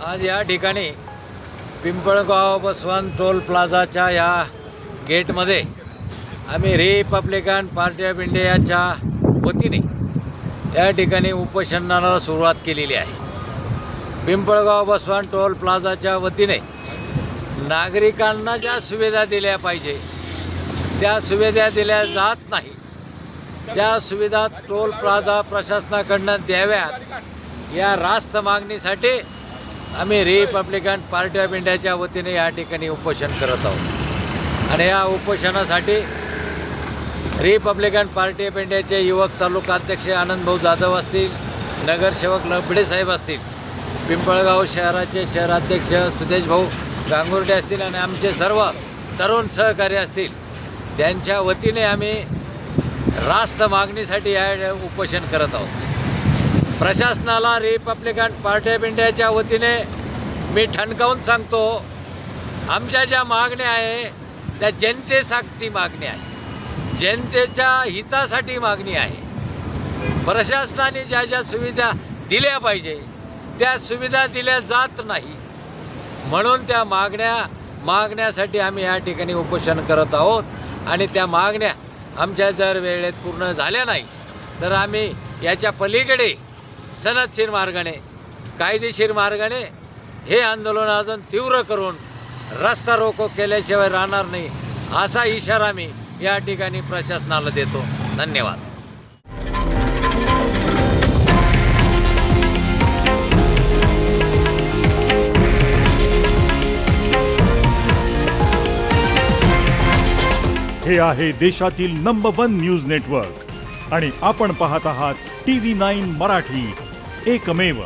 आज या ठिकाणी पिंपळगाव बसवान टोल प्लाझाच्या या गेटमध्ये आम्ही रिपब्लिकन पार्टी ऑफ इंडियाच्या वतीने या ठिकाणी उपोषणाला सुरुवात केलेली आहे। पिंपळगाव बसवान टोल प्लाझाच्या वतीने नागरिकांना ज्या सुविधा दिल्या पाहिजे त्या सुविधा दिल्या जात नाही, त्या सुविधा टोल प्लाझा प्रशासनाकडून द्याव्यात या रास्त मागणीसाठी आम्ही रिपब्लिकन पार्टी ऑफ इंडियाच्या वतीने या ठिकाणी उपोषण करत आहोत। आणि या उपोषणासाठी रिपब्लिकन पार्टी ऑफ इंडियाचे युवक तालुका अध्यक्ष आनंदभाऊ जाधव असतील, नगरसेवक लबडे साहेब असतील, पिंपळगाव शहराचे शहराध्यक्ष सुदेश भाऊ गांगुर्डे असतील आणि आमचे सर्व तरुण सहकारी असतील, त्यांच्या वतीने आम्ही रास्त मागणीसाठी या उपोषण करत आहोत। प्रशासनाला रिपब्लिकन पार्टी ऑफ इंडियाच्या वतीने मी ठणकावून सांगतो, आमच्या ज्या मागण्या आहे त्या जनतेसाठी मागणी आहे, जनतेच्या हितासाठी मागणी आहे। प्रशासनाने ज्या ज्या सुविधा दिल्या पाहिजे त्या सुविधा दिल्या जात नाही, म्हणून त्या मागण्यासाठी आम्ही या ठिकाणी उपोषण करत आहोत। आणि त्या मागण्या आमच्या जर वेळेत पूर्ण झाल्या नाही तर आम्ही याच्या पलीकडे सनदशीर मार्गाने, कायदेशीर मार्गाने हे आंदोलन अजून तीव्र करून रस्ता रोको केल्याशिवाय राहणार नाही, असा इशारा मी या ठिकाणी प्रशासनाला देतो। धन्यवाद। हे आहे देशातील नंबर 1 न्यूज नेटवर्क आणि आपण पाहत आहात TV9 मराठी, एकमेव।